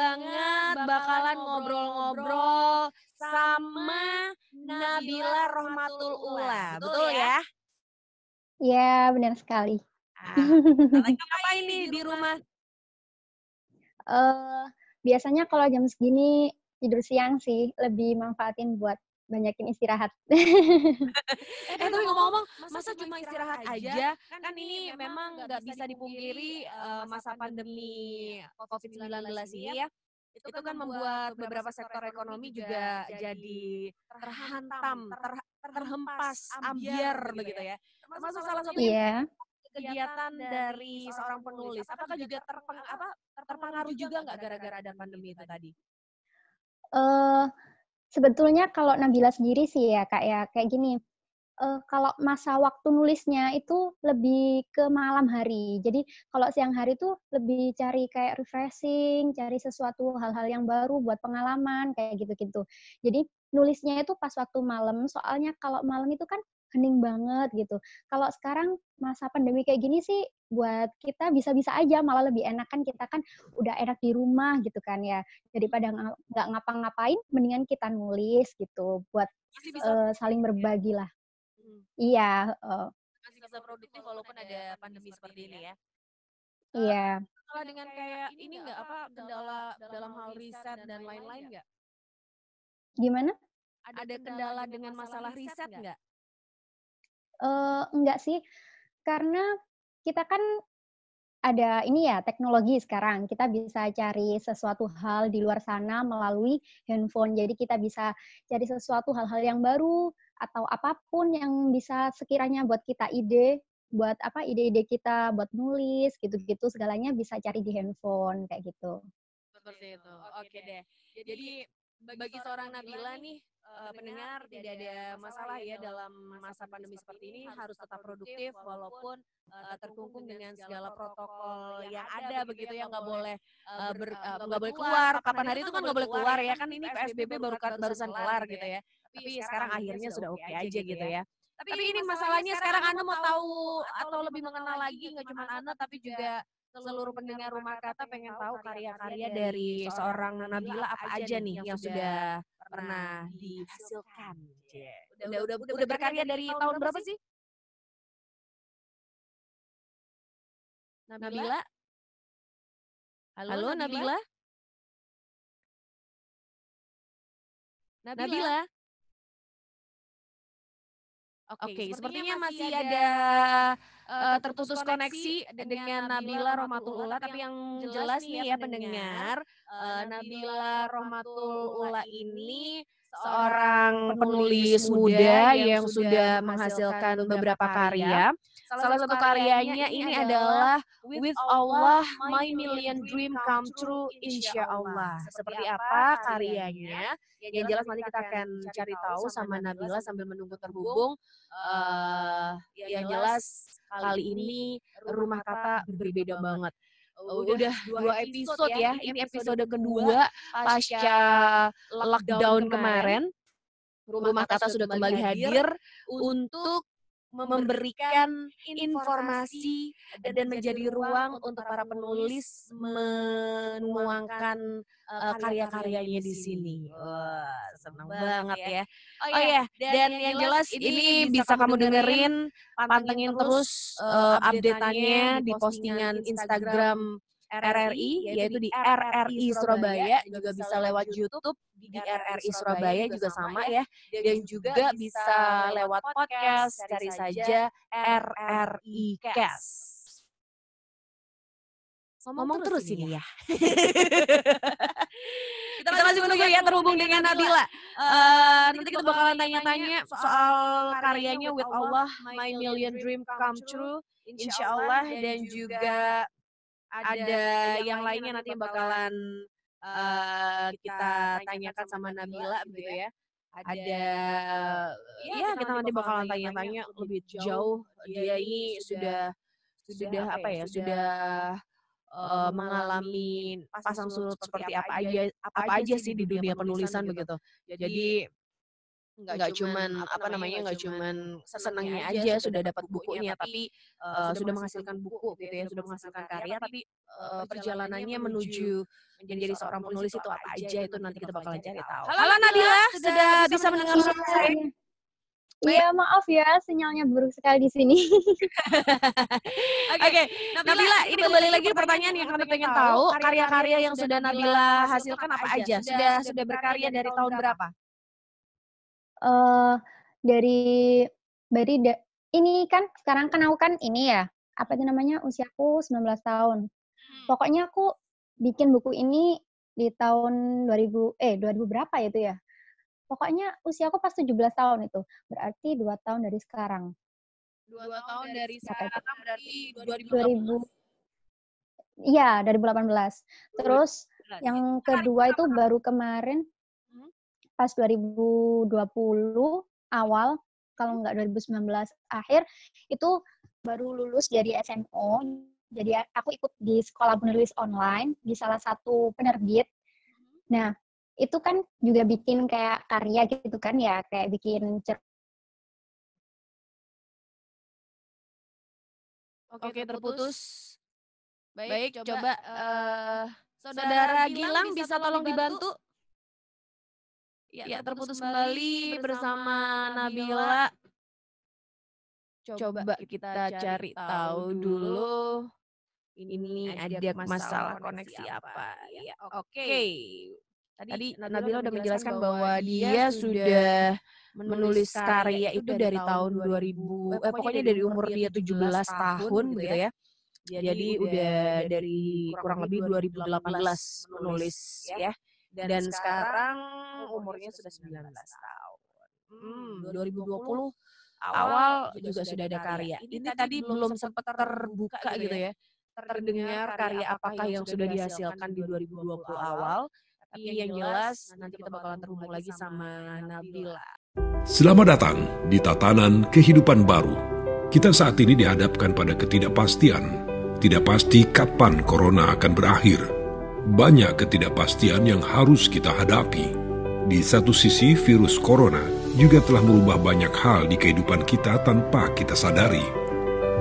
banget bakalan ngobrol-ngobrol sama Nabila Rohmatul Ula. Betul ya? Iya, benar sekali. Lagi ngapain nih di rumah? Biasanya kalau jam segini tidur siang sih, lebih manfaatin buat banyakin istirahat. Tapi ngomong-ngomong, masa cuma istirahat aja? Kan ini memang nggak bisa dipungkiri masa pandemi COVID-19 ini ya. Itu kan membuat beberapa sektor ekonomi juga jadi terhantam, terhempas, ambyar begitu ya. Termasuk salah satunya Iya. kegiatan dari seorang penulis. Apakah juga terpengaruh juga nggak gara-gara ada pandemi itu tadi? Eee, Sebetulnya kalau Nabila sendiri sih ya, Kak, ya, kayak gini, kalau masa waktu nulisnya itu lebih ke malam hari. Jadi kalau siang hari tuh lebih cari kayak refreshing, cari sesuatu hal-hal yang baru buat pengalaman, kayak gitu-gitu. Jadi nulisnya itu pas waktu malam, soalnya kalau malam itu kan hening banget gitu. Kalau sekarang masa pandemi kayak gini sih buat kita bisa-bisa aja, malah lebih enak kan kita kan udah enak di rumah gitu kan ya. Daripada nggak ngapa-ngapain, mendingan kita nulis gitu buat, Masih bisa saling produktif ya? berbagi lah. Iya, heeh. Masih bisa produktif walaupun ada pandemi seperti ini ya? Eee, Iya. Kalau dengan kayak ini nggak, kendala dalam hal riset dan lain-lain nggak? Gimana? Ada kendala dengan masalah riset nggak? Enggak sih, karena kita kan ada ini ya, teknologi sekarang. Kita bisa cari sesuatu hal di luar sana melalui handphone. Jadi kita bisa cari sesuatu hal-hal yang baru atau apapun yang bisa sekiranya buat kita ide, buat apa, ide-ide kita buat nulis gitu-gitu, segalanya bisa cari di handphone, kayak gitu. Seperti itu, oke deh. Jadi bagi seorang Nabila nih, pendengar tidak ada masalah ya dalam masa pandemi seperti ini harus tetap produktif walaupun, terkungkung dengan segala protokol yang ada begitu ya, nggak boleh keluar, kapan hari itu kan nggak boleh keluar ya, kan ini PSBB barusan kelar gitu ya. Tapi sekarang akhirnya sudah oke aja gitu ya. Tapi ini masalahnya sekarang Anda mau tahu atau lebih mengenal lagi nggak cuma Anda tapi juga seluruh pendengar Rumah Kata pengen tahu karya-karya dari seorang Nabila apa aja nih yang sudah pernah dihasilkan. Udah berkarya dari tahun berapa sih? Nabila? Halo Nabila? Nabila? Oke, sepertinya masih ada terputus koneksi dengan Nabila Rohmatul Ula, tapi yang jelas nih ya pendengar, Nabila Rohmatul Ula ini seorang penulis muda yang sudah menghasilkan beberapa karya. Salah satu karyanya ini adalah With Allah My Million Dream Come True Insya Allah. Seperti apa karyanya? Yang jelas nanti kita akan cari tahu sama Nabila sambil menunggu terhubung. Yang jelas kali ini Rumah Kata berbeda banget. Udah 2 episode ya. Ini episode kedua pasca lockdown kemarin. Rumah Kata sudah kembali hadir untuk memberikan informasi dan menjadi ruang untuk para penulis menuangkan karya-karyanya di sini. Wah, senang banget ya. Oh ya, dan yang jelas ini bisa kamu dengerin, pantengin terus update-annya di postingan Instagram RRI, yaitu di RRI Surabaya, juga bisa lewat YouTube di RRI Surabaya juga sama ya, dan juga bisa lewat podcast, cari saja RRI Cast. Ngomong terus ini ya. Kita masih menunggu ya terhubung dengan Nabila. Nanti kita bakalan tanya-tanya soal karyanya With Allah, My Million Dream Come True, Insya Allah, dan juga ada yang lainnya nanti yang bakalan kita tanyakan sama Nabila begitu ya. Ada ya kita nanti bakalan tanya-tanya lebih jauh. Dia ini sudah apa ya? Sudah mengalami pasang surut seperti apa aja sih di dunia penulisan begitu. Jadi nggak cuman nggak cuman senangnya aja sudah dapat bukunya, tapi sudah menghasilkan buku gitu ya, sudah menghasilkan karya, tapi perjalanannya menuju menjadi seorang penulis itu apa aja itu nanti kita bakalan cari tahu. Halo Nabila, sudah bisa mendengar suara saya? Iya, maaf ya, sinyalnya buruk sekali di sini. Oke, Nabila, ini kembali lagi pertanyaan yang kami pengen tahu, karya-karya yang sudah Nabila hasilkan apa aja? Sudah berkarya dari tahun berapa? Eh dari ini kan sekarang kan aku kan ini ya, apa itu namanya, usiaku 19 tahun. Pokoknya aku bikin buku ini di tahun 2000 berapa ya itu ya? Pokoknya usiaku pas 17 tahun itu, berarti 2 tahun dari sekarang. 2 tahun dari sekarang berarti 2000 iya, 2018. Terus yang kedua itu baru kemarin pas 2020 awal, kalau nggak 2019 akhir, itu baru lulus dari SMO. Jadi aku ikut di sekolah penulis online di salah satu penerbit. Nah, itu kan juga bikin kayak karya gitu kan ya, kayak bikin Oke, terputus. Baik, coba Saudara Gilang bisa tolong dibantu? Ya, terputus kembali bersama Nabila. Coba kita cari tahu dulu. Ini ada masalah koneksi apa? Ya, oke. Tadi Nabila udah menjelaskan bahwa dia sudah menulis karya itu dari tahun 2000, pokoknya dari umur dia 17 tahun begitu ya. Jadi udah dari kurang lebih 2018 menulis ya. Dan sekarang umurnya sudah 19 tahun. 2020 awal juga sudah ada karya. Ini tadi belum sempat terbuka gitu ya. Terdengar karya apakah yang sudah dihasilkan di 2020 awal. Tapi yang jelas nanti kita bakalan terhubung lagi sama Nabila. Selamat datang di tatanan kehidupan baru. Kita saat ini dihadapkan pada ketidakpastian. Tidak pasti kapan corona akan berakhir. Banyak ketidakpastian yang harus kita hadapi. Di satu sisi, virus corona juga telah merubah banyak hal di kehidupan kita tanpa kita sadari.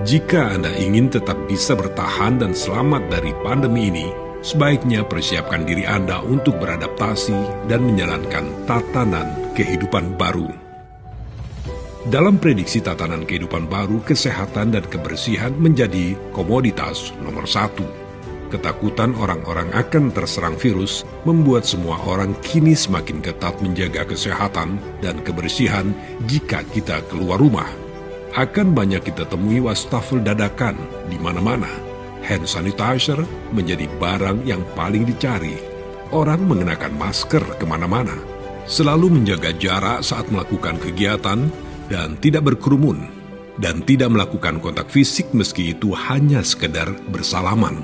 Jika Anda ingin tetap bisa bertahan dan selamat dari pandemi ini, sebaiknya persiapkan diri Anda untuk beradaptasi dan menjalankan tatanan kehidupan baru. Dalam prediksi tatanan kehidupan baru, kesehatan dan kebersihan menjadi komoditas nomor 1. Ketakutan orang-orang akan terserang virus membuat semua orang kini semakin ketat menjaga kesehatan dan kebersihan jika kita keluar rumah. Akan banyak kita temui wastafel dadakan di mana-mana. Hand sanitizer menjadi barang yang paling dicari. Orang mengenakan masker kemana-mana. Selalu menjaga jarak saat melakukan kegiatan dan tidak berkerumun, dan tidak melakukan kontak fisik meski itu hanya sekedar bersalaman.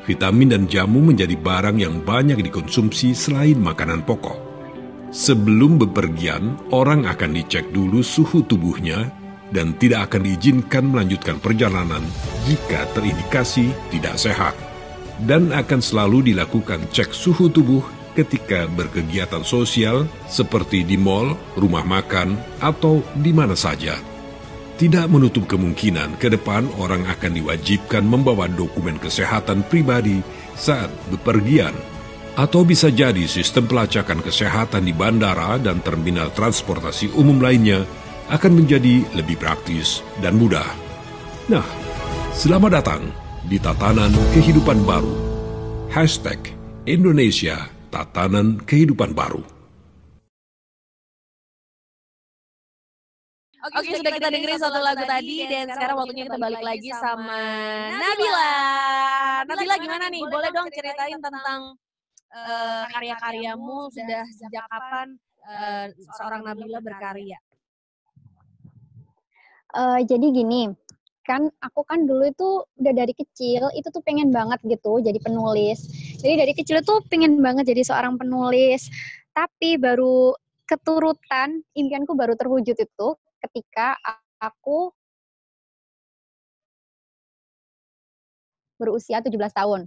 Vitamin dan jamu menjadi barang yang banyak dikonsumsi selain makanan pokok. Sebelum bepergian, orang akan dicek dulu suhu tubuhnya dan tidak akan diizinkan melanjutkan perjalanan jika terindikasi tidak sehat. Dan akan selalu dilakukan cek suhu tubuh ketika berkegiatan sosial seperti di mal, rumah makan, atau di mana saja. Tidak menutup kemungkinan ke depan orang akan diwajibkan membawa dokumen kesehatan pribadi saat bepergian. Atau bisa jadi sistem pelacakan kesehatan di bandara dan terminal transportasi umum lainnya akan menjadi lebih praktis dan mudah. Nah, selamat datang di tatanan kehidupan baru. #Indonesia Tatanan Kehidupan Baru. Oke, sudah kita dengerin satu lagu tadi dan sekarang waktunya kita balik lagi sama Nabila. Nabila gimana nih? Boleh dong ceritain tentang karya-karyamu sudah sejak kapan seorang Nabila berkarya? Jadi gini, kan aku kan dulu itu udah dari kecil itu tuh pengen banget gitu jadi penulis. Jadi dari kecil tuh pengen banget jadi seorang penulis. Tapi baru keturutan impianku baru terwujud itu ketika aku berusia 17 tahun.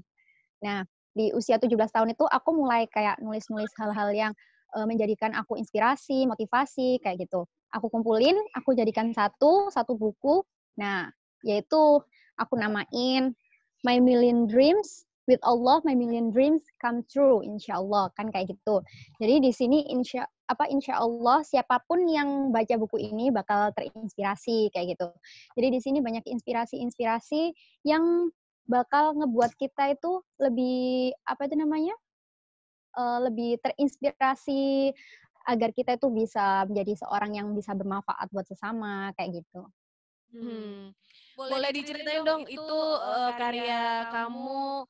Nah, di usia 17 tahun itu aku mulai kayak nulis-nulis hal-hal yang menjadikan aku inspirasi, motivasi kayak gitu. Aku kumpulin, aku jadikan satu buku. Nah, yaitu aku namain My Million Dreams with Allah, My Million Dreams Come True, insya Allah kan kayak gitu. Jadi di sini insya Allah siapapun yang baca buku ini bakal terinspirasi kayak gitu. Jadi di sini banyak inspirasi-inspirasi yang bakal ngebuat kita itu lebih lebih terinspirasi agar kita itu bisa menjadi seorang yang bisa bermanfaat buat sesama kayak gitu. Hmm. Boleh diceritain dong itu karya kamu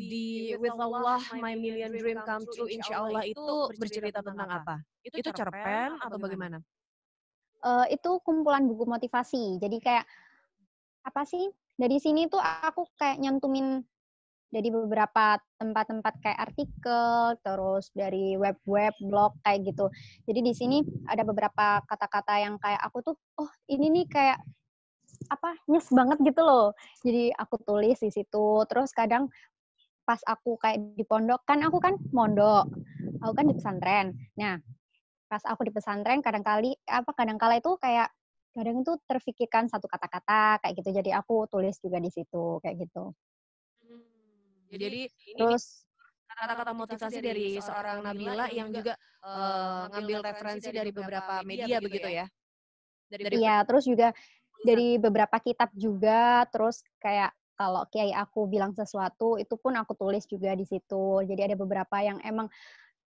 di With Allah My Million Dream Come True Insya Allah itu bercerita tentang apa? Itu cerpen atau bagaimana? Itu kumpulan buku motivasi. Jadi kayak apa sih? Dari sini tuh aku kayak nyantumin dari beberapa tempat-tempat kayak artikel, terus dari web-web, blog kayak gitu. Jadi di sini ada beberapa kata-kata yang kayak aku tuh, oh ini nih kayak nyes banget gitu loh. Jadi aku tulis di situ. Terus kadang pas aku kayak di pondok, kan aku kan mondok, aku kan di pesantren. Nah, pas aku di pesantren kadang-kala itu kayak kadang itu terfikirkan satu kata-kata kayak gitu. Jadi aku tulis juga di situ kayak gitu. Jadi ini Terus kata-kata motivasi dari seorang Nabila yang juga ngambil referensi dari beberapa media begitu ya? iya, terus juga dari beberapa kitab juga, terus kayak kalau kiai aku bilang sesuatu itu pun aku tulis juga di situ. Jadi ada beberapa yang emang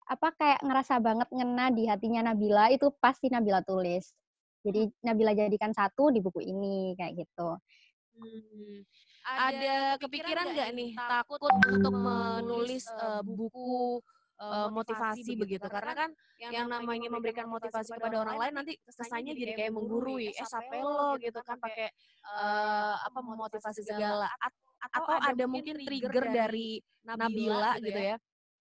kayak ngerasa banget ngena di hatinya Nabila itu pasti Nabila tulis. Jadi Nabila jadikan satu di buku ini kayak gitu. Ada kepikiran nggak nih takut untuk menulis buku motivasi begitu? Karena kan yang namanya memberikan motivasi kepada orang lain nanti kesannya jadi kayak menggurui, sampai lo gitu kan pakai motivasi segala. Atau ada mungkin trigger dari Nabila gitu ya,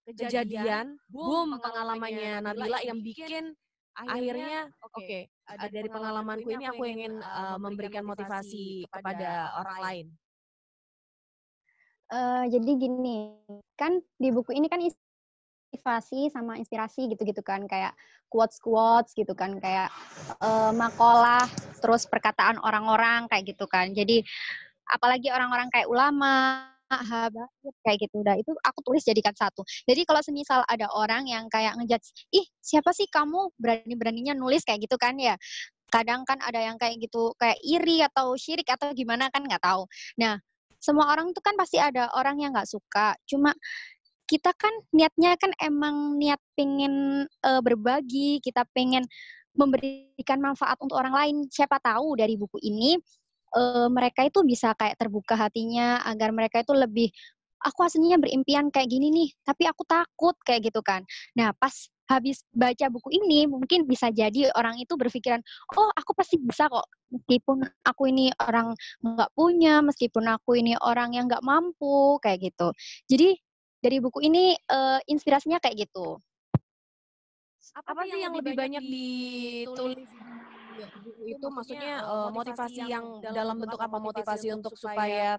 kejadian, boom pengalamannya Nabila yang bikin akhirnya oke, dari pengalamanku ini aku ingin memberikan motivasi kepada orang lain. Jadi gini, kan di buku ini kan motivasi sama inspirasi gitu-gitu kan, kayak quotes-quotes gitu kan, kayak makalah, terus perkataan orang-orang kayak gitu kan. Jadi apalagi orang-orang kayak ulama, habaib kayak gitu. Udah itu aku tulis jadikan satu. Jadi kalau semisal ada orang yang kayak ngejudge, ih siapa sih kamu berani-beraninya nulis kayak gitu kan ya. Kadang kan ada yang kayak gitu, kayak iri atau syirik atau gimana kan nggak tahu. Nah, semua orang tuh kan pasti ada orang yang nggak suka. Cuma kita kan niatnya kan emang niat pengen berbagi, kita pengen memberikan manfaat untuk orang lain. Siapa tahu dari buku ini mereka itu bisa kayak terbuka hatinya agar mereka itu lebih, aku aslinya berimpian kayak gini nih, tapi aku takut kayak gitu kan. Nah, pas habis baca buku ini mungkin bisa jadi orang itu berpikiran, oh aku pasti bisa kok, meskipun aku ini orang nggak punya, meskipun aku ini orang yang nggak mampu kayak gitu. Jadi dari buku ini inspirasinya kayak gitu. Apa sih yang lebih banyak ditulis di buku itu? Maksudnya motivasi yang dalam bentuk apa? Motivasi untuk supaya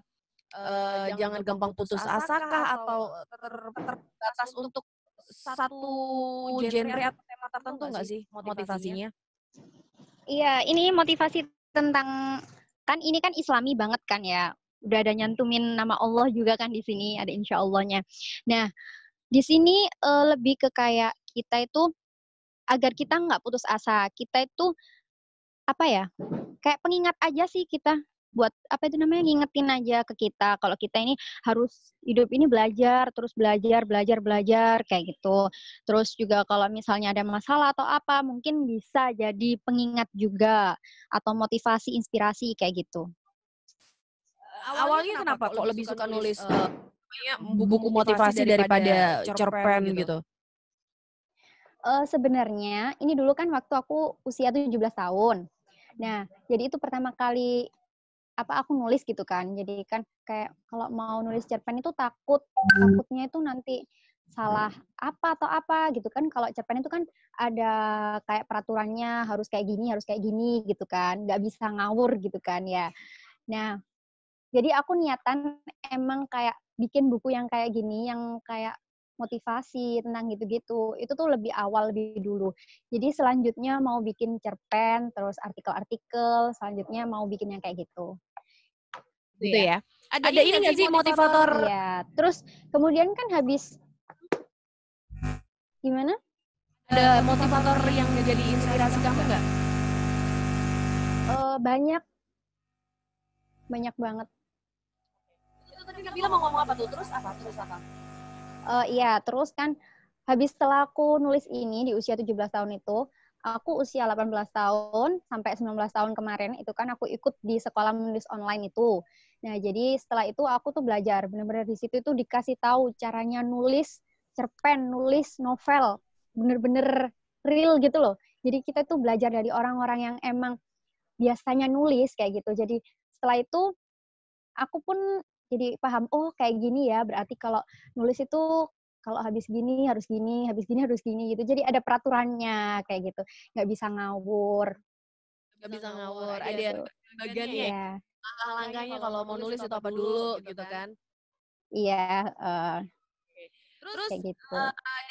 jangan gampang putus asa kah? Atau terbatas untuk satu genre atau tema tertentu nggak sih motivasinya? Iya, ini motivasi tentang, kan ini kan Islami banget kan ya. Udah ada nyantumin nama Allah juga kan di sini, ada insya Allahnya. Nah, di sini lebih ke kayak kita itu agar kita nggak putus asa. Kita itu kayak pengingat aja sih kita buat ngingetin aja ke kita kalau kita ini harus hidup ini belajar, terus belajar kayak gitu. Terus juga kalau misalnya ada masalah atau apa, mungkin bisa jadi pengingat juga atau motivasi, inspirasi kayak gitu. Awalnya kenapa kok lebih suka nulis buku motivasi daripada cerpen gitu? Sebenarnya ini dulu kan waktu aku usia 17 tahun. Nah, jadi itu pertama kali aku nulis gitu kan. Jadi kan kayak kalau mau nulis cerpen itu takutnya itu nanti salah apa atau apa gitu kan. Kalau cerpen itu kan ada kayak peraturannya harus kayak gini gitu kan. Nggak bisa ngawur gitu kan ya. Nah, jadi aku niatan emang kayak bikin buku yang kayak gini, yang kayak motivasi, tentang gitu-gitu. Itu tuh lebih awal, lebih dulu. Jadi selanjutnya mau bikin cerpen, terus artikel-artikel, selanjutnya mau bikin yang kayak gitu. Gitu ya. Ada ini nggak sih motivator? Iya. Terus kemudian kan habis gimana? Ada motivator yang jadi inspirasi kamu nggak? Banyak banget. Itu tadi Nabila mau ngomong apa tuh? Terus apa? Iya, terus kan habis setelah aku nulis ini di usia 17 tahun itu, aku usia 18 tahun sampai 19 tahun kemarin itu kan aku ikut di sekolah menulis online itu. Nah, jadi setelah itu aku tuh belajar, benar-benar di situ tuh dikasih tahu caranya nulis cerpen, nulis novel, bener-bener real gitu loh. Jadi kita tuh belajar dari orang-orang yang emang biasanya nulis kayak gitu. Jadi setelah itu aku pun jadi paham, oh kayak gini ya, berarti kalau nulis itu kalau habis gini harus gini, habis gini harus gini gitu. Jadi ada peraturannya kayak gitu. Nggak bisa ngawur. Nggak bisa ngawur. Ada Gitu. bagiannya ya. Iya. Langkah-langkahnya kalau mau nulis itu apa dulu gitu kan. Iya, Terus kayak gitu.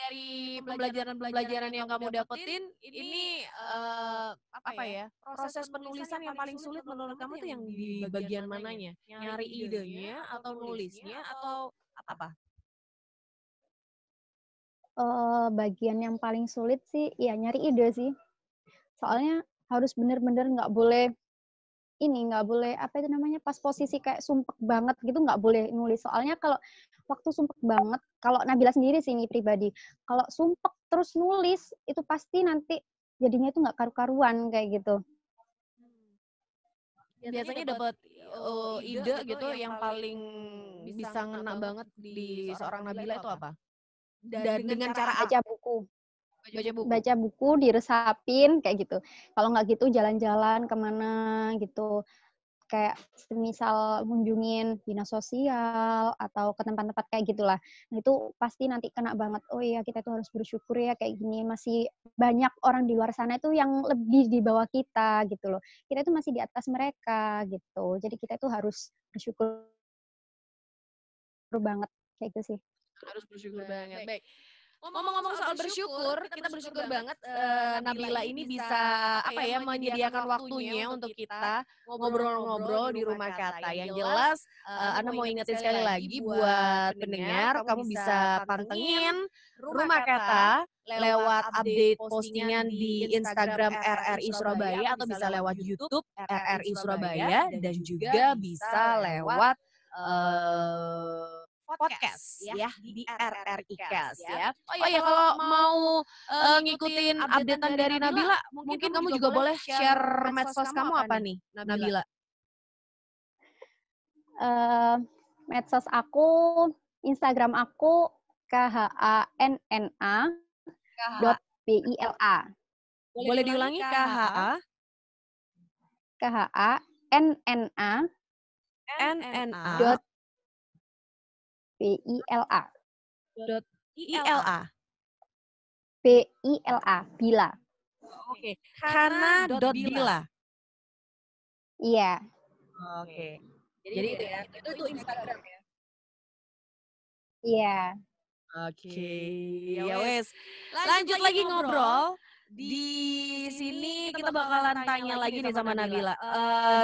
dari pembelajaran yang kamu dapetin, ini apa ya? Proses penulisan yang paling sulit menurut kamu tuh yang di bagian mananya? Nyari idenya atau nulisnya atau apa? Bagian yang paling sulit sih, ya nyari ide sih. Soalnya harus bener-bener nggak boleh nggak boleh apa itu namanya pas posisi kayak sumpek banget gitu nggak boleh nulis. Soalnya kalau waktu sumpek banget, kalau Nabila sendiri sih ini pribadi, kalau sumpek terus nulis itu pasti nanti jadinya itu nggak karu-karuan kayak gitu. Biasanya dapat ide gitu yang paling bisa ngena banget di seorang Nabila itu apa? Dan dengan cara Baca buku. baca buku. Baca buku, diresapin kayak gitu. Kalau nggak gitu jalan-jalan kemana gitu. Kayak misal kunjungin dinas sosial atau ke tempat-tempat kayak gitulah. Nah, itu pasti nanti kena banget. Oh iya, kita tuh harus bersyukur ya kayak gini. Masih banyak orang di luar sana itu yang lebih di bawah kita gitu loh. Kita itu masih di atas mereka gitu. Jadi kita itu harus bersyukur banget kayak gitu sih. Harus bersyukur banget. Baik. Ngomong-ngomong soal bersyukur, kita bersyukur banget Nabila ini bisa apa ya menyediakan waktunya untuk kita ngobrol-ngobrol di rumah kata. Yang jelas, Ana mau ingetin sekali lagi buat pendengar, kamu bisa pantengin rumah kata lewat update postingan di Instagram RRI Surabaya atau bisa lewat YouTube RRI Surabaya dan juga bisa lewat podcast ya di RRI Cast ya. Oh ya kalau mau ngikutin updatean dari Nabila, mungkin kamu juga boleh share medsos kamu apa nih, Nabila? Medsos aku, Instagram aku khanna.bila. Boleh diulangi KHA khanna NNA bila. ILA. bila. Bila. Oke. Khana.bila. Iya. Oke. Jadi itu ya. Itu Instagram ya. Iya. Oke. Ya wes. Lanjut lagi ngobrol. Di sini kita bakalan tanya lagi nih sama Nabila.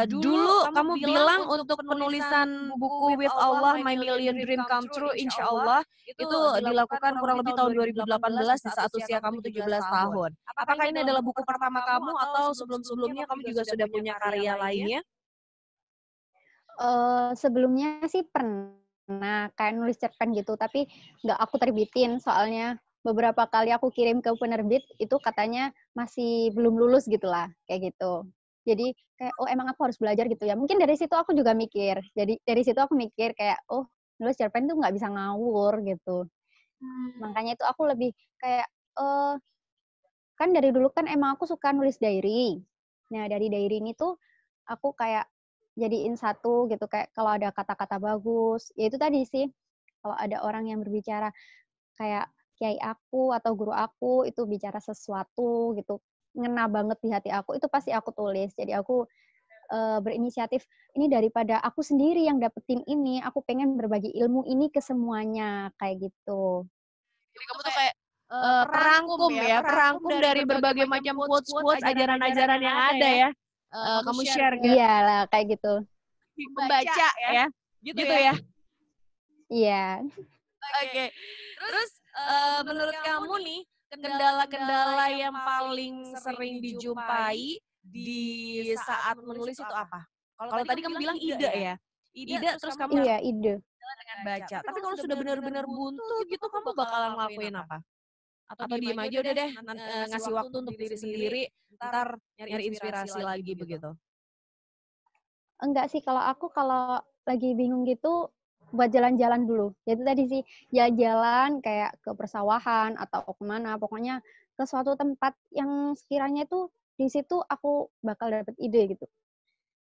Dulu kamu bilang untuk penulisan buku With Allah My Million Dream Come True insya Allah itu dilakukan kurang lebih tahun 2018 di saat usia kamu 17 tahun. Apakah ini adalah buku pertama kamu atau sebelum-sebelumnya kamu juga sudah punya karya lainnya? Sebelumnya sih pernah kayak nulis cerpen gitu, tapi nggak aku terbitin soalnya beberapa kali aku kirim ke penerbit itu katanya masih belum lulus gitulah kayak gitu. Jadi kayak oh emang aku harus belajar gitu ya. Mungkin dari situ aku juga mikir. Jadi dari situ aku mikir kayak oh nulis cerpen tuh nggak bisa ngawur gitu. Makanya itu aku lebih kayak kan dari dulu kan emang aku suka nulis diary. Nah dari diary ini tuh aku kayak jadiin satu gitu kayak kalau ada kata-kata bagus ya itu tadi sih kalau ada orang yang berbicara kayak kiai aku atau guru aku itu bicara sesuatu gitu ngena banget di hati aku itu pasti aku tulis. Jadi aku berinisiatif ini daripada aku sendiri yang dapetin ini aku pengen berbagi ilmu ini ke semuanya kayak gitu. Jadi kamu tuh kayak perangkum dari berbagai macam quotes-quotes, ajaran-ajaran yang ada ya. Kamu share gitu. Iya lah, kayak gitu. Membaca ya. Gitu ya. Iya. Oke. Terus menurut kamu nih, kendala-kendala yang paling sering dijumpai di saat menulis itu apa? Kalau tadi kamu bilang ide ya. Ide terus kamu Iya, ide. dengan baca. Tapi kalau sudah benar-benar buntu gitu kamu bakalan ngelakuin apa? Atau diem aja udah deh ngasih waktu untuk diri sendiri, ntar nyari inspirasi lagi begitu. Enggak sih, kalau lagi bingung gitu buat jalan-jalan dulu. Jadi tadi sih jalan-jalan kayak ke persawahan atau kemana, pokoknya ke suatu tempat yang sekiranya itu di situ aku bakal dapet ide gitu.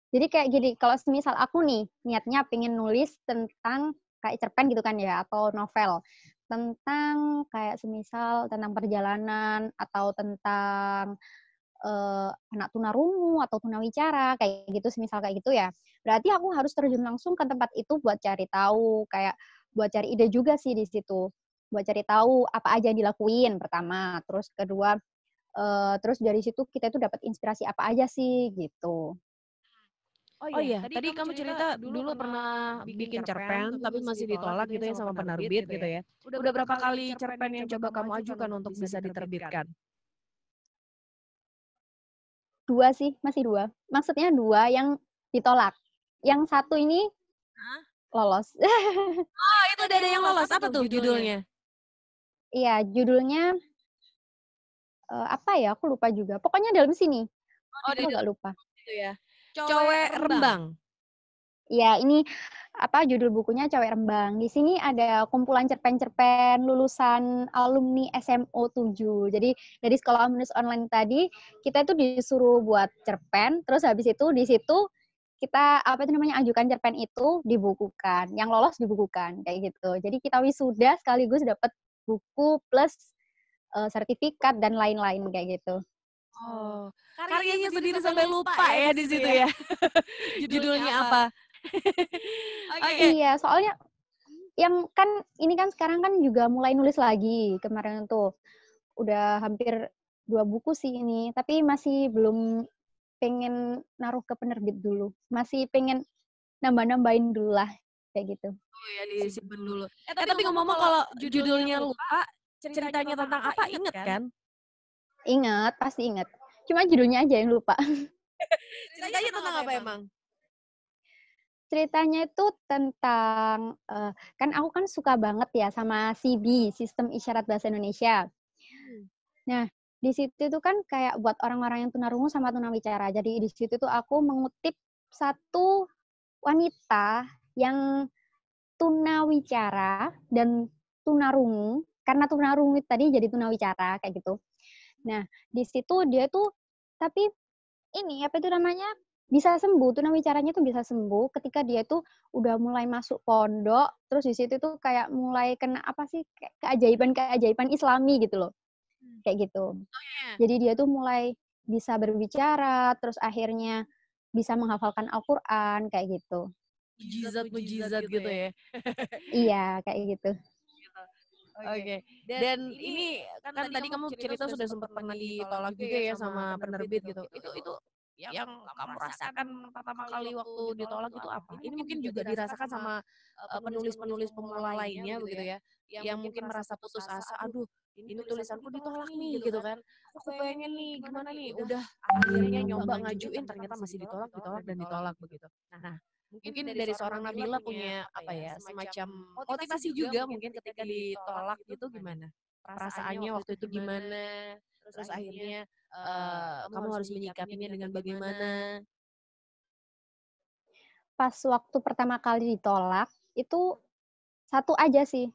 Jadi kayak gini, kalau misal aku nih niatnya pengen nulis tentang kayak cerpen gitu kan ya, atau novel tentang kayak semisal tentang perjalanan atau tentang anak tunarungu atau tunawicara kayak gitu, semisal kayak gitu ya. Berarti aku harus terjun langsung ke tempat itu buat cari tahu, kayak buat cari ide juga sih di situ. Buat cari tahu apa aja yang dilakuin pertama, terus kedua terus dari situ kita itu dapat inspirasi apa aja sih gitu. Oh iya, tadi kamu cerita dulu pernah bikin cerpen tapi masih ditolak gitu ya sama penerbit gitu ya. Udah berapa kali cerpen yang coba kamu ajukan untuk bisa diterbitkan? 2 sih, masih 2. Maksudnya 2 yang ditolak. Yang 1 ini lolos. Oh, itu udah ada yang lolos. Apa tuh judulnya? Iya, judulnya apa ya? Aku lupa juga. Pokoknya dalam sini. Aku agak lupa. Gitu ya. Cowek Rembang. Iya, ini apa judul bukunya Cewek Rembang. Di sini ada kumpulan cerpen-cerpen lulusan alumni SMO 7. Jadi dari sekolah menulis online tadi, kita itu disuruh buat cerpen, terus habis itu di situ kita apa itu namanya ajukan cerpen itu dibukukan. Yang lolos dibukukan kayak gitu. Jadi kita wisuda sekaligus dapat buku plus sertifikat dan lain-lain kayak gitu. Oh, karyanya sendiri sampai lupa ya di situ ya. Judulnya apa? Iya, soalnya yang kan ini kan sekarang kan juga mulai nulis lagi kemarin tuh. Udah hampir 2 buku sih ini, tapi masih belum pengen naruh ke penerbit dulu. Masih pengen nambah-nambahin dulu lah kayak gitu. Oh ya, disimpan dulu. Tapi ngomong-ngomong kalau judulnya lupa, ceritanya tentang apa inget kan? Ingat, pasti ingat. Cuma judulnya aja yang lupa. Ceritanya tentang apa emang? Ceritanya itu tentang kan aku kan suka banget ya sama SIBI, Sistem Isyarat Bahasa Indonesia. Nah, di situ tuh kan kayak buat orang-orang yang tunarungu sama tunawicara. Jadi di situ tuh aku mengutip satu wanita yang tunawicara dan tunarungu, karena tunarungu tadi jadi tunawicara kayak gitu. Nah, di situ dia tuh tapi ini apa itu namanya bisa sembuh, tunawicaranya tuh bisa sembuh ketika dia tuh udah mulai masuk pondok, terus di situ tuh kayak mulai kena apa sih kayak keajaiban-keajaiban Islami gitu loh. Kayak gitu. Jadi dia tuh mulai bisa berbicara, terus akhirnya bisa menghafalkan Al-Qur'an kayak gitu. Mujizat gitu ya. Iya, kayak gitu. Oke. Dan ini kan tadi kamu cerita sudah sempat pernah ditolak juga ya sama penerbit gitu. Itu yang kamu rasakan pertama kali waktu ditolak itu apa? Ini mungkin juga dirasakan sama penulis-penulis pemula lainnya begitu ya. Yang mungkin merasa putus asa, aduh ini tulisanku ditolak nih gitu kan. Aku pengen nih, gimana nih, udah akhirnya nyoba ngajuin ternyata masih ditolak, ditolak dan ditolak begitu. Nah, mungkin dari seorang Nabila punya apa ya, semacam motivasi juga mungkin ketika ditolak gitu gimana? Perasaannya waktu itu gimana? Terus akhirnya kamu harus menyikapinya dengan bagaimana? Pas waktu pertama kali ditolak, itu satu aja sih.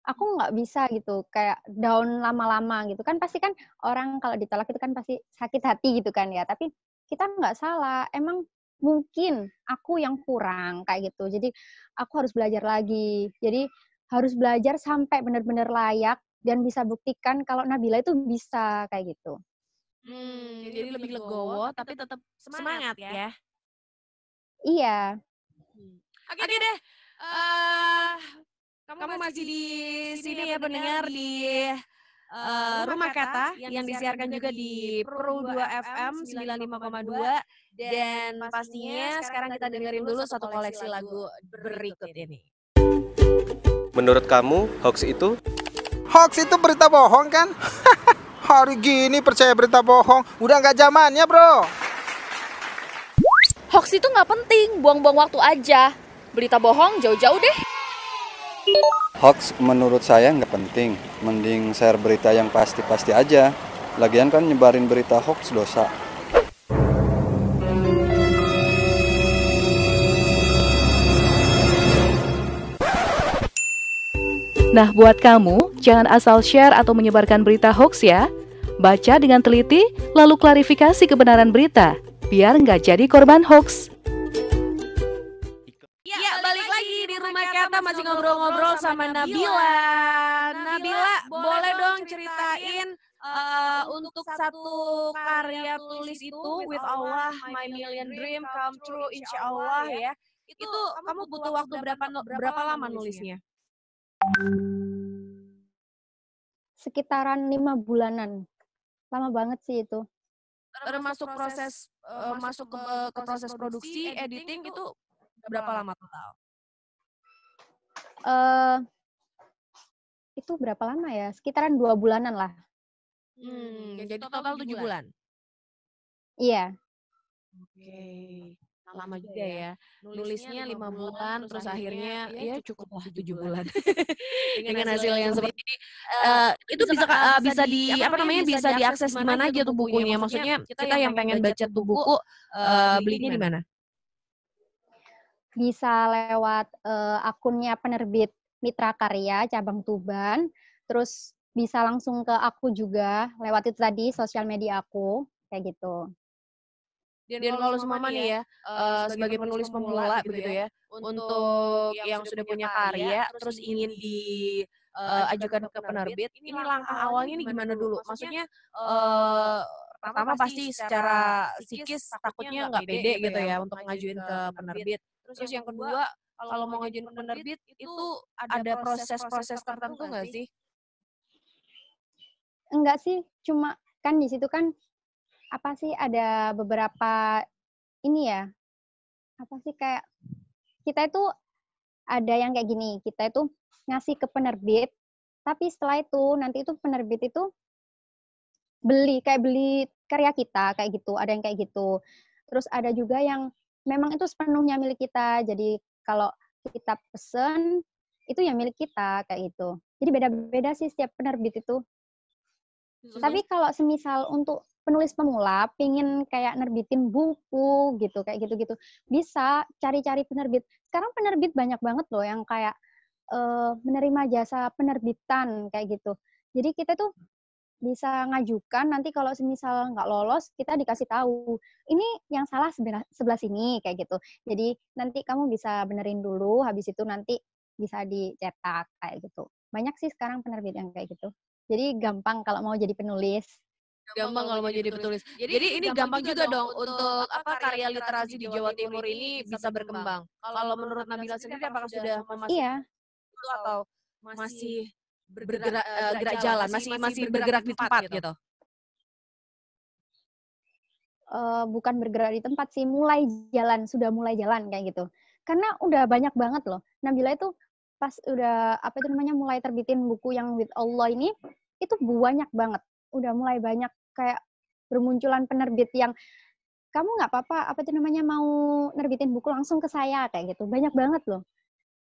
Aku nggak bisa gitu, kayak down lama-lama gitu. Kan pasti kan orang kalau ditolak itu kan pasti sakit hati gitu kan ya. Tapi kita nggak salah, emang mungkin aku yang kurang kayak gitu. Jadi aku harus belajar lagi. Jadi harus belajar sampai benar-benar layak dan bisa buktikan kalau Nabila itu bisa kayak gitu. Jadi lebih legowo tapi tetap semangat ya. Iya. Oke deh. Kamu masih di sini ya pendengar di Rumah Kata yang disiarkan juga di Pro 2 FM 95,2 dan pastinya sekarang kita dengerin dulu satu koleksi lagu berikut ini. Menurut kamu hoax itu? Hoax itu berita bohong kan? Hari gini percaya berita bohong, udah nggak zamannya bro. Hoax itu nggak penting, buang-buang waktu aja. Berita bohong jauh-jauh deh. Hoax menurut saya nggak penting, mending share berita yang pasti-pasti aja. Lagian kan nyebarin berita hoax dosa. Nah, buat kamu, jangan asal share atau menyebarkan berita hoax ya. Baca dengan teliti, lalu klarifikasi kebenaran berita, biar nggak jadi korban hoax. Ya, balik lagi di Rumah Kata masih ngobrol-ngobrol sama Nabila. Nabila, boleh dong ceritain untuk satu karya tulis itu With Allah, My Million Dream Come True Insya Allah ya. Itu kamu butuh waktu berapa lama nulisnya? Sekitaran 5 bulanan. Lama banget sih itu. Termasuk proses masuk ke proses produksi, editing itu berapa lama total? Itu berapa lama ya? Sekitaran 2 bulanan lah. Jadi total 7 bulan. Iya. Oke. Lama juga ya. Nulisnya 5 bulan, terus akhirnya ya cukup lah 7 bulan. Dengan hasil yang seperti ini. Itu bisa bisa diakses di mana aja tuh bukunya. Maksudnya kita yang pengen baca tuh buku belinya di mana? Bisa lewat akunnya penerbit Mitra Karya cabang Tuban, terus bisa langsung ke aku juga lewat itu tadi sosial media aku kayak gitu. Dan kalau semua nih ya sebagai penulis pemula begitu ya, untuk yang sudah punya karya terus ingin diajukan ke penerbit, ini langkah awalnya nih gimana dulu? Maksudnya pertama pasti secara psikis takutnya nggak pede gitu ya untuk ngajuin ke penerbit. Terus yang kedua, kalau mau ngajuin ke penerbit itu ada proses-proses tertentu nggak sih? Enggak sih, cuma kan di situ kan apa sih ada beberapa ini ya, apa sih kayak kita itu ada yang kayak gini, kita itu ngasih ke penerbit, tapi setelah itu nanti itu penerbit itu beli karya kita kayak gitu, ada yang kayak gitu. Terus ada juga yang memang itu sepenuhnya milik kita, jadi kalau kita pesen itu ya milik kita kayak gitu. Jadi beda-beda sih setiap penerbit itu. Tapi kalau semisal untuk penulis pemula pingin kayak nerbitin buku gitu kayak gitu-gitu, bisa cari-cari penerbit. Sekarang penerbit banyak banget loh yang kayak menerima jasa penerbitan kayak gitu. Jadi kita tuh bisa ngajukan, nanti kalau semisal nggak lolos kita dikasih tahu ini yang salah sebelah sini kayak gitu. Jadi nanti kamu bisa benerin dulu, habis itu nanti bisa dicetak kayak gitu. Banyak sih sekarang penerbit yang kayak gitu. Jadi gampang kalau mau jadi penulis. Gampang kalau mau jadi penulis. Jadi ini gampang juga dong untuk karya literasi di Jawa Timur ini bisa berkembang. Kalau menurut Nabila sendiri apakah sudah memasuki itu atau masih bergerak jalan, masih bergerak di tempat gitu? Bukan bergerak di tempat sih, sudah mulai jalan kayak gitu. Karena udah banyak banget loh. Nabila itu pas udah mulai terbitin buku yang With Allah ini, itu banyak banget. Udah mulai banyak kayak bermunculan penerbit yang kamu nggak apa-apa mau nerbitin buku langsung ke saya kayak gitu. Banyak banget loh.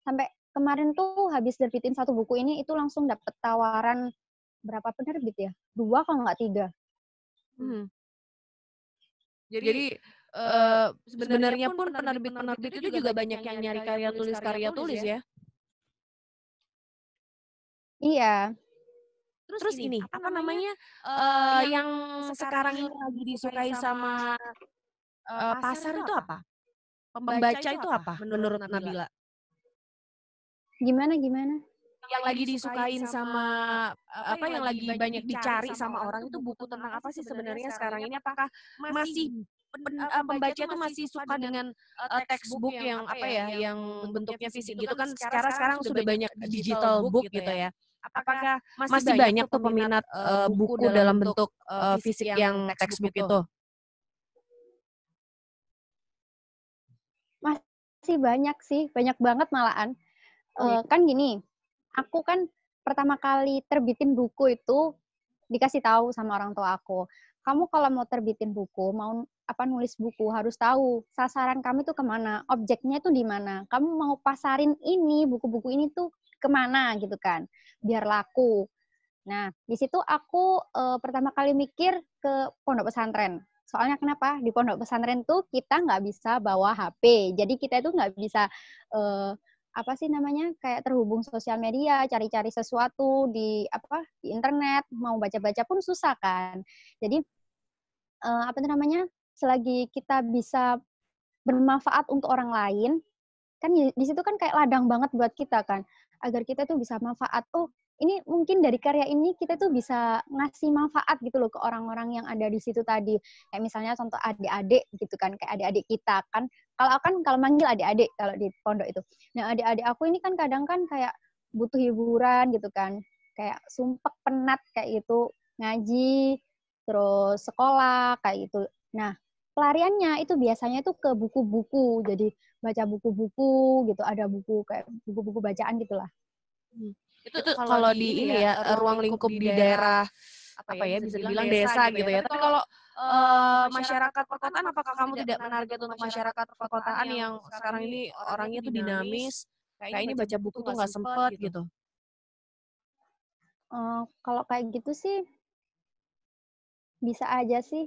Sampai kemarin tuh habis nerbitin satu buku ini itu langsung dapet tawaran berapa penerbit ya? 2 kalau nggak 3. Jadi sebenarnya pun penerbit-penerbit itu juga banyak yang nyari karya tulis ya. Iya. Terus ini yang sekarang ini lagi disukai sama pasar itu apa? Pembaca itu apa menurut Nabila? Gimana? Yang lagi disukain sama yang lagi banyak dicari sama orang itu buku tentang apa sih sebenarnya sekarang ini? Apakah masih pembaca tuh masih suka dengan textbook yang apa ya, yang bentuknya fisik gitu kan. Sekarang sudah banyak digital book gitu ya. Apakah masih banyak tuh peminat buku dalam bentuk fisik yang textbook itu? Masih banyak sih, banyak banget malahan. Kan gini, aku kan pertama kali terbitin buku itu dikasih tahu sama orang tua aku. Kamu kalau mau terbitin buku, mau nulis buku, harus tahu sasaran kami tuh kemana, objeknya tuh di mana. Kamu mau pasarin ini, buku-buku ini tuh kemana gitu kan, biar laku. Nah, di situ aku pertama kali mikir ke pondok pesantren. Soalnya kenapa? Di pondok pesantren tuh kita nggak bisa bawa HP. Jadi kita itu nggak bisa kayak terhubung sosial media, cari-cari sesuatu di internet, mau baca-baca pun susah kan. Jadi selagi kita bisa bermanfaat untuk orang lain, kan di situ kan kayak ladang banget buat kita kan, agar kita tuh bisa manfaat. Oh, ini mungkin dari karya ini kita tuh bisa ngasih manfaat gitu loh ke orang-orang yang ada di situ tadi. Kayak misalnya contoh adik-adik gitu kan, kayak adik-adik kita kan. Kalau manggil adik-adik kalau di pondok itu. Nah, adik-adik aku ini kan kadang kan kayak butuh hiburan gitu kan. Kayak sumpek penat kayak gitu, ngaji, terus sekolah kayak gitu. Nah, pelariannya itu biasanya tuh ke buku-buku. Jadi baca buku-buku gitu, ada buku kayak buku-buku bacaan gitulah. Itu kalau di ini ya ruang lingkup di daerah bisa dibilang desa gitu ya. Tapi kalau masyarakat perkotaan, apakah kamu tidak menarget untuk masyarakat perkotaan yang sekarang ini orangnya tuh dinamis, kayak ini baca buku tuh nggak sempet gitu? Kalau kayak gitu sih bisa aja sih.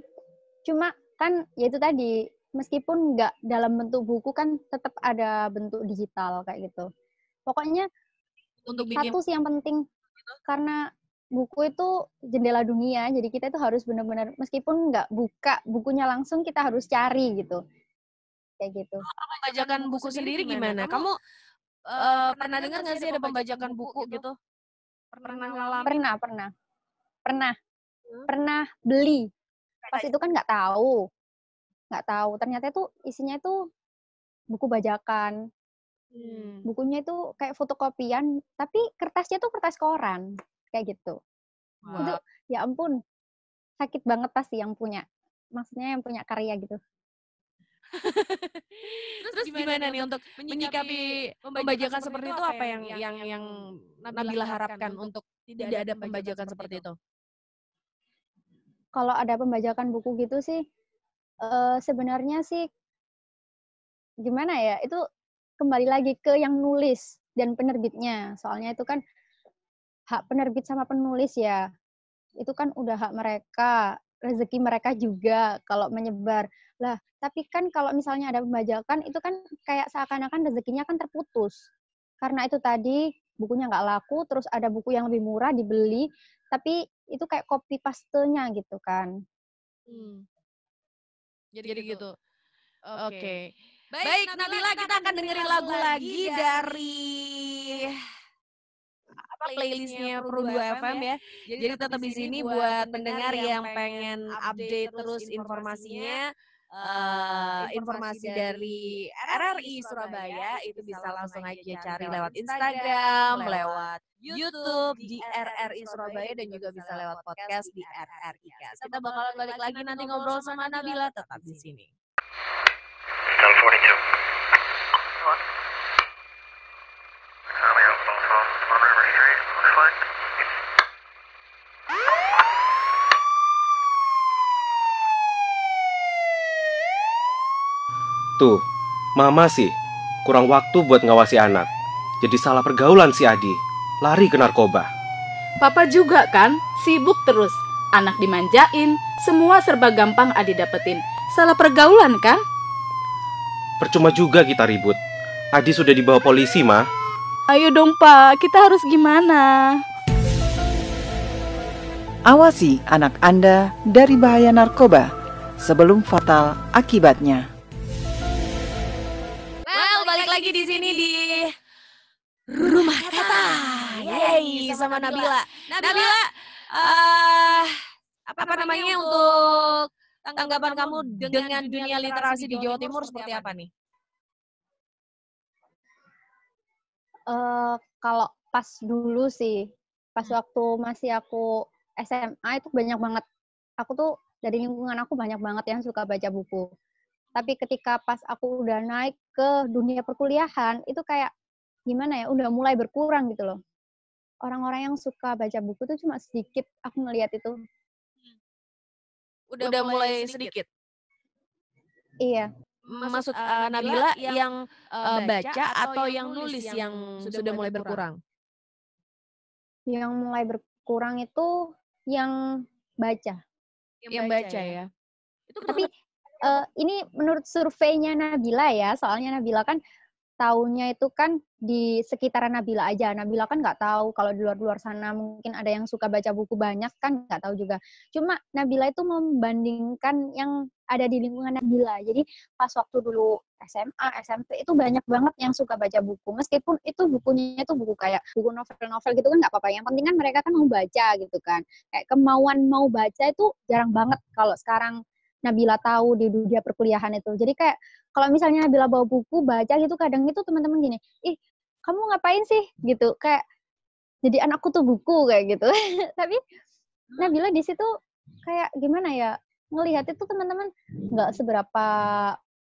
Cuma kan ya itu tadi, meskipun nggak dalam bentuk buku kan tetap ada bentuk digital kayak gitu. Pokoknya Untuk satu sih yang penting, karena buku itu jendela dunia, jadi kita itu harus benar-benar, meskipun nggak buka bukunya langsung, kita harus cari gitu. Kayak gitu. Pembajakan buku sendiri gimana? Kamu pernah dengar nggak sih ada pembajakan buku gitu? Pernah ngalamin? Pernah beli. Pas itu kan nggak tahu. Ternyata itu isinya itu buku bajakan. Bukunya itu kayak fotokopian, tapi kertasnya tuh kertas koran, kayak gitu. Wow. Itu ya ampun, sakit banget pasti yang punya. Maksudnya yang punya karya gitu. Terus gimana nih untuk menyikapi pembajakan seperti itu, apa yang Nabila harapkan untuk tidak ada pembajakan seperti itu? Kalau ada pembajakan buku gitu sih, sebenarnya sih gimana ya, itu kembali lagi ke yang nulis dan penerbitnya. Soalnya itu kan hak penerbit sama penulis ya. Itu kan udah hak mereka, rezeki mereka juga kalau menyebar. Lah, tapi kan kalau misalnya ada pembajakan, itu kan kayak seakan-akan rezekinya kan terputus. Karena itu tadi, bukunya nggak laku, terus ada buku yang lebih murah dibeli, tapi itu kayak copy paste-nya gitu kan. Jadi gitu. Oke. Baik, Nabila, kita akan dengerin lagu lagi dari playlistnya Pro 2 FM ya. Jadi tetap di sini buat pendengar yang pengen update terus informasinya. Informasi dari RRI Surabaya itu bisa langsung aja cari lewat Instagram, lewat YouTube di RRI Surabaya, dan juga bisa lewat podcast di RRI Cast. Kita bakalan balik lagi nanti ngobrol sama Nabila, tetap di sini. Tuh, mama sih kurang waktu buat ngawasi anak. Jadi salah pergaulan si Adi, lari ke narkoba. Papa juga kan, sibuk terus. Anak dimanjain, semua serba gampang Adi dapetin. Salah pergaulan kan? Percuma juga kita ribut. Adi sudah dibawa polisi, Ma. Ayo dong, Pak. Kita harus gimana? Awasi anak Anda dari bahaya narkoba sebelum fatal akibatnya. Balik lagi di sini di Rumah Kata. Yeay, sama Nabila. Nabila, apa namanya, untuk tanggapan kamu dengan dunia literasi di Jawa Timur seperti apa nih? Kalau pas dulu sih, pas waktu masih aku SMA itu banyak banget. Aku tuh dari lingkungan aku banyak banget yang suka baca buku. Tapi ketika pas aku udah naik ke dunia perkuliahan, itu kayak gimana ya, udah mulai berkurang gitu loh. Orang-orang yang suka baca buku tuh cuma sedikit, aku ngelihat itu. Udah mulai sedikit. Iya. Maksud Nabila yang baca atau yang nulis yang sudah mulai berkurang? Yang mulai berkurang itu yang baca. Yang baca ya. Tapi ini menurut surveinya Nabila ya, soalnya Nabila kan tahunya itu kan di sekitaran Nabila aja. Nabila kan nggak tahu kalau di luar sana mungkin ada yang suka baca buku banyak kan nggak tahu juga. Cuma Nabila itu membandingkan yang ada di lingkungan Nabila. Jadi pas waktu dulu SMA, SMP itu banyak banget yang suka baca buku. Meskipun itu bukunya itu buku kayak buku novel-novel gitu kan nggak apa-apa. Yang penting kan mereka kan mau baca gitu kan. Kayak kemauan mau baca itu jarang banget kalau sekarang Nabila tahu di dunia perkuliahan itu. Jadi kayak kalau misalnya Nabila bawa buku baca gitu kadang itu teman-teman gini, ih kamu ngapain sih gitu, kayak jadi anakku tuh buku kayak gitu. Tapi Nabila di situ kayak gimana ya, ngelihat itu teman-teman nggak seberapa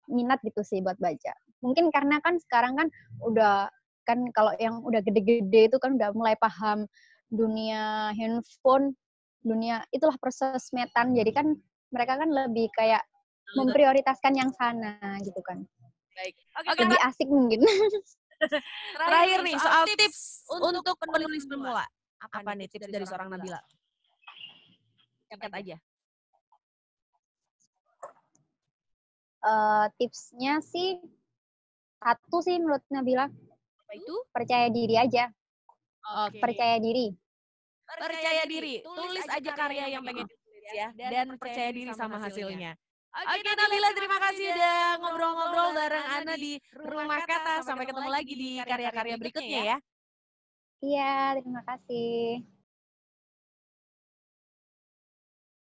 minat gitu sih buat baca. Mungkin karena kan sekarang kan udah kan kalau yang udah gede-gede itu kan udah mulai paham dunia handphone, dunia itulah persosmedan. Jadi kan mereka kan lebih kayak memprioritaskan yang sana gitu kan. Baik. Lebih asik mungkin. Terakhir nih soal tips untuk penulis pemula. Apa nih tips dari seorang Nabila? Singkat aja. Tipsnya sih satu sih menurut Nabila. Apa itu? Percaya diri aja. Oke. Percaya diri. Percaya diri. Tulis aja karya yang pengen ditulis ya. Dan percaya diri sama hasilnya. Oke Nabila, terima kasih udah ngobrol-ngobrol bareng Ana di Rumah Kata. Sampai ketemu lagi di karya-karya berikutnya ya. Iya, terima kasih.